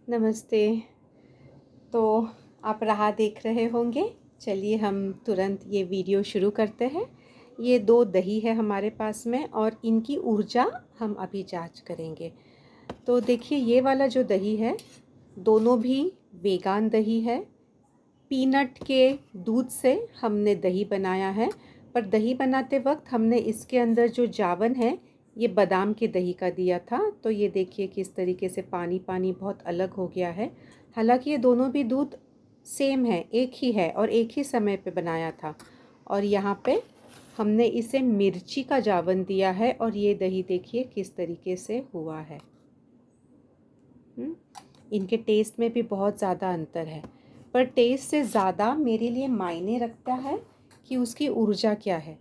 नमस्ते। तो आप राह देख रहे होंगे। चलिए हम तुरंत ये वीडियो शुरू करते हैं। ये 2 दही है हमारे पास में और इनकी ऊर्जा हम अभी जांच करेंगे। तो देखिए ये वाला जो दही है, दोनों भी वेगान दही है। पीनट के दूध से हमने दही बनाया है, पर दही बनाते वक्त हमने इसके अंदर जो जावन है ये बादाम के दही का दिया था। तो ये देखिए किस तरीके से पानी पानी बहुत अलग हो गया है। हालांकि ये दोनों भी दूध सेम है, एक ही है और एक ही समय पे बनाया था। और यहाँ पे हमने इसे मिर्ची का जावन दिया है और ये दही देखिए किस तरीके से हुआ है। इनके टेस्ट में भी बहुत ज़्यादा अंतर है, पर टेस्ट से ज़्यादा मेरे लिए मायने रखता है कि उसकी ऊर्जा क्या है,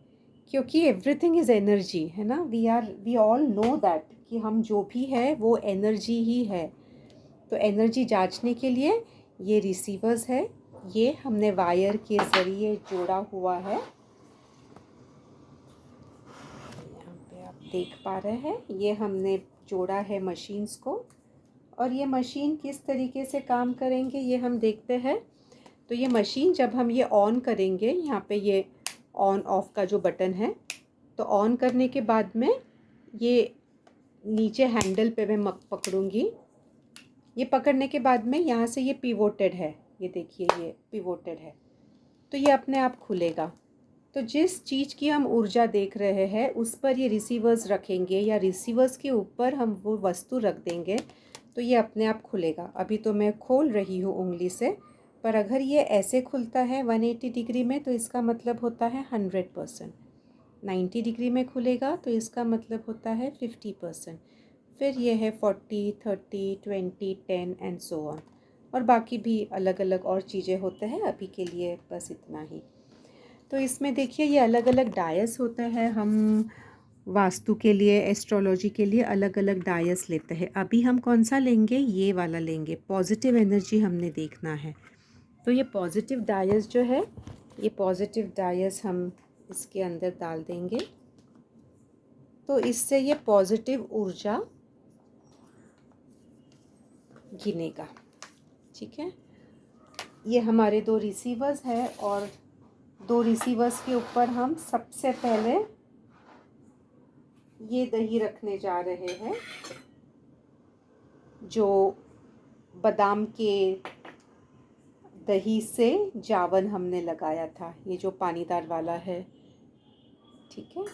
क्योंकि एवरीथिंग इज़ एनर्जी, है ना। वी ऑल नो दैट कि हम जो भी है वो एनर्जी ही है। तो एनर्जी जांचने के लिए ये रिसीवर्स है, ये हमने वायर के ज़रिए जोड़ा हुआ है। यहाँ पे आप देख पा रहे हैं, ये हमने जोड़ा है मशीन्स को। और ये मशीन किस तरीके से काम करेंगे ये हम देखते हैं। तो ये मशीन जब हम ये ऑन करेंगे, यहाँ पे ये ऑन ऑफ का जो बटन है, तो ऑन करने के बाद में ये नीचे हैंडल पे मैं पकड़ूंगी। ये पकड़ने के बाद में यहाँ से ये पिवोटेड है, ये देखिए ये पिवोटेड है, तो ये अपने आप खुलेगा। तो जिस चीज़ की हम ऊर्जा देख रहे हैं उस पर ये रिसीवर्स रखेंगे या रिसीवर्स के ऊपर हम वो वस्तु रख देंगे तो ये अपने आप खुलेगा। अभी तो मैं खोल रही हूँ उंगली से, पर अगर ये ऐसे खुलता है 180 डिग्री में तो इसका मतलब होता है 100%। 90 डिग्री में खुलेगा तो इसका मतलब होता है 50%। फिर ये है 40, 30, 20, 10 एंड सो ऑन। और बाकी भी अलग अलग और चीज़ें होते हैं। अभी के लिए बस इतना ही। तो इसमें देखिए ये अलग अलग डायस होते हैं। हम वास्तु के लिए, एस्ट्रोलॉजी के लिए अलग अलग डायस लेते हैं। अभी हम कौन सा लेंगे, ये वाला लेंगे। पॉजिटिव एनर्जी हमने देखना है। तो ये पॉजिटिव डायस जो है, ये पॉजिटिव डायस हम इसके अंदर डाल देंगे, तो इससे ये पॉजिटिव ऊर्जा गिनेगा। ठीक है, ये हमारे 2 रिसीवर्स हैं और 2 रिसीवर्स के ऊपर हम सबसे पहले ये दही रखने जा रहे हैं, जो बादाम के दही से जावन हमने लगाया था, ये जो पानीदार वाला है। ठीक है,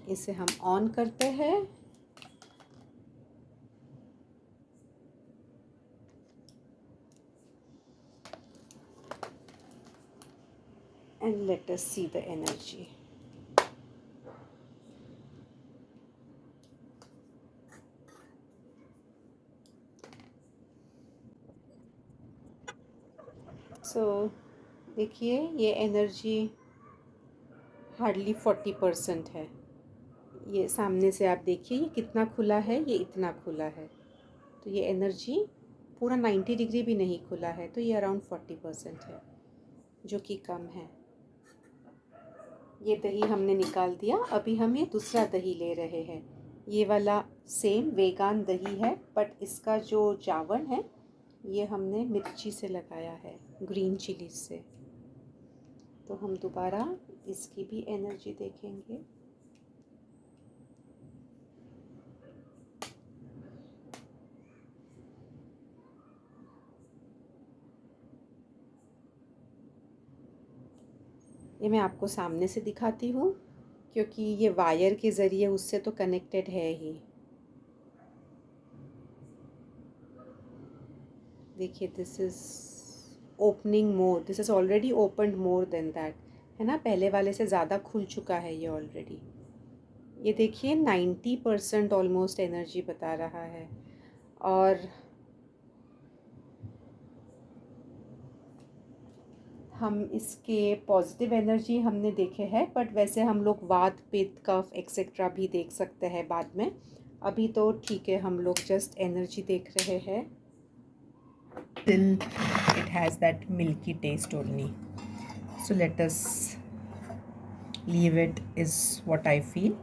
इसे हम ऑन करते हैं। And let us see the energy. So देखिए ये एनर्जी हार्डली 40% है। ये सामने से आप देखिए ये कितना खुला है, ये इतना खुला है। तो ये एनर्जी पूरा 90 डिग्री भी नहीं खुला है, तो ये अराउंड 40% है, जो कि कम है। ये दही हमने निकाल दिया। अभी हम ये दूसरा दही ले रहे हैं। ये वाला सेम वेगान दही है, बट इसका जो जावन है ये हमने मिर्ची से लगाया है, ग्रीन चिली से। तो हम दोबारा इसकी भी एनर्जी देखेंगे। ये मैं आपको सामने से दिखाती हूँ, क्योंकि ये वायर के ज़रिए उससे तो कनेक्टेड है ही। देखिए this is opening more, this is already opened more than that, है ना। पहले वाले से ज़्यादा खुल चुका है ये ऑलरेडी। ये देखिए 90% ऑलमोस्ट एनर्जी बता रहा है। और हम इसके पॉजिटिव एनर्जी हमने देखे हैं, बट वैसे हम लोग वात, पित्त, कफ एक्सेट्रा भी देख सकते हैं बाद में। अभी तो ठीक है, हम लोग जस्ट एनर्जी देख रहे हैं। Still it has that milky taste only, so let us leave it, is what I feel.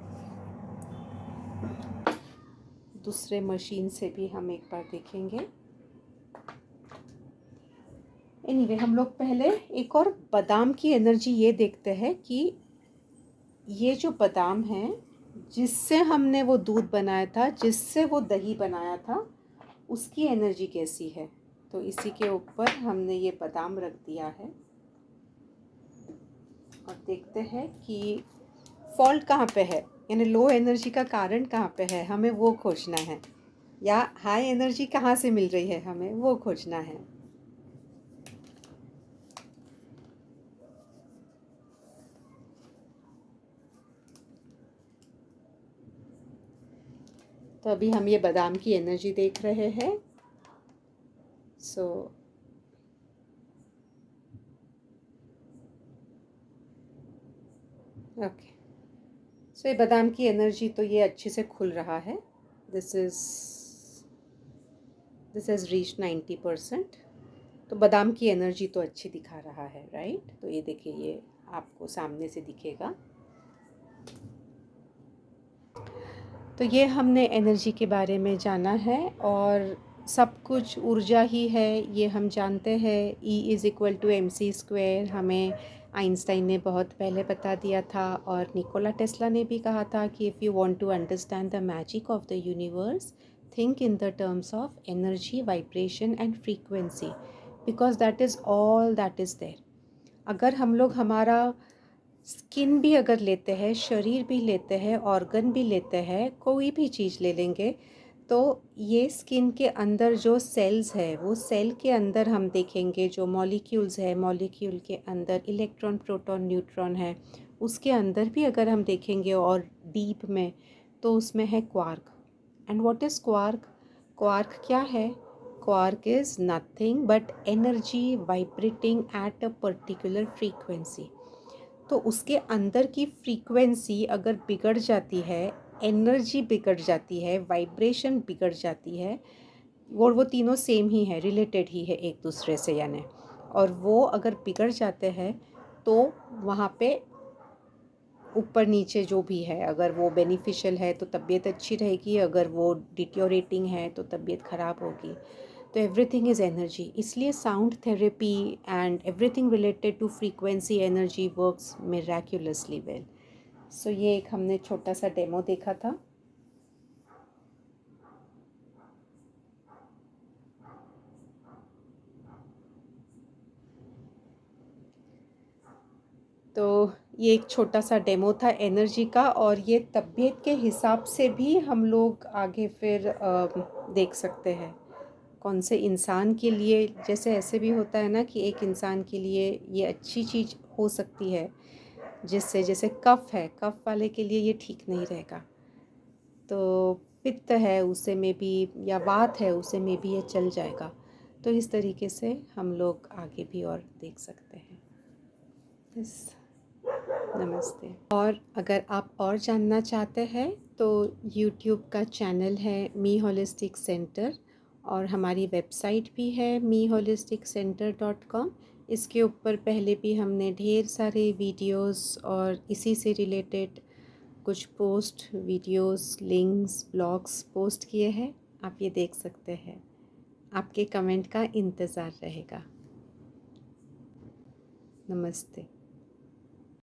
दूसरे मशीन से भी हम एक बार देखेंगे। एनीवे हम लोग पहले एक और बादाम की एनर्जी ये देखते हैं कि ये जो बादाम है जिससे हमने वो दूध बनाया था, जिससे वो दही बनाया था, उसकी एनर्जी कैसी है। तो इसी के ऊपर हमने ये बादाम रख दिया है और देखते हैं कि फॉल्ट कहाँ पे है, यानी लो एनर्जी का कारण कहाँ पे है, हमें वो खोजना है, या हाई एनर्जी कहाँ से मिल रही है, हमें वो खोजना है। तो अभी हम ये बादाम की एनर्जी देख रहे हैं। सो ओके, सो ये बादाम की एनर्जी तो ये अच्छे से खुल रहा है। This is reach 90%। तो बादाम की एनर्जी तो अच्छी दिखा रहा है, राइट। तो ये देखिए, ये आपको सामने से दिखेगा। तो ये हमने एनर्जी के बारे में जाना है, और सब कुछ ऊर्जा ही है ये हम जानते हैं। E = mc², हमें आइंस्टाइन ने बहुत पहले बता दिया था, और निकोला टेस्ला ने भी कहा था कि if you want to understand the magic of the universe, think in the terms of energy, vibration and frequency, because that is all that is there. अगर हम लोग हमारा स्किन भी अगर लेते हैं, शरीर भी लेते हैं, ऑर्गन भी लेते हैं, कोई भी चीज़ ले लेंगे, तो ये स्किन के अंदर जो सेल्स है, वो सेल के अंदर हम देखेंगे जो मॉलिक्यूल्स है, मॉलिक्यूल के अंदर इलेक्ट्रॉन, प्रोटॉन, न्यूट्रॉन है। उसके अंदर भी अगर हम देखेंगे और डीप में, तो उसमें है quark. And what is quark? Quark क्या है? Quark is nothing but energy vibrating at a particular frequency. तो उसके अंदर की फ्रीक्वेंसी अगर बिगड़ जाती है, एनर्जी बिगड़ जाती है, वाइब्रेशन बिगड़ जाती है, वो तीनों सेम ही है, रिलेटेड ही है एक दूसरे से, यानी, और वो अगर बिगड़ जाते हैं तो वहाँ पे ऊपर नीचे जो भी है, अगर वो बेनिफिशियल है तो तबीयत अच्छी रहेगी, अगर वो डिटोरेटिंग है तो तबीयत ख़राब होगी। तो एवरीथिंग इज़ एनर्जी, इसलिए sound therapy and everything related to frequency energy works miraculously well. So ये एक हमने छोटा सा डेमो देखा था। तो ये एक छोटा सा डेमो था एनर्जी का, और ये तबीयत के हिसाब से भी हम लोग आगे फिर देख सकते हैं कौन से इंसान के लिए, जैसे ऐसे भी होता है ना कि एक इंसान के लिए ये अच्छी चीज़ हो सकती है, जिससे जैसे कफ है, कफ वाले के लिए ये ठीक नहीं रहेगा। तो पित्त है उसे में भी, या वात है उसे में भी ये चल जाएगा। तो इस तरीके से हम लोग आगे भी और देख सकते हैं। बस, नमस्ते। और अगर आप और जानना चाहते हैं तो यूट्यूब का चैनल है मी होलिस्टिक सेंटर, और हमारी वेबसाइट भी है meholisticcenter.com। इसके ऊपर पहले भी हमने ढेर सारे वीडियोस और इसी से रिलेटेड कुछ post, videos, links, blogs post किए हैं, आप ये देख सकते हैं। आपके कमेंट का इंतज़ार रहेगा। नमस्ते।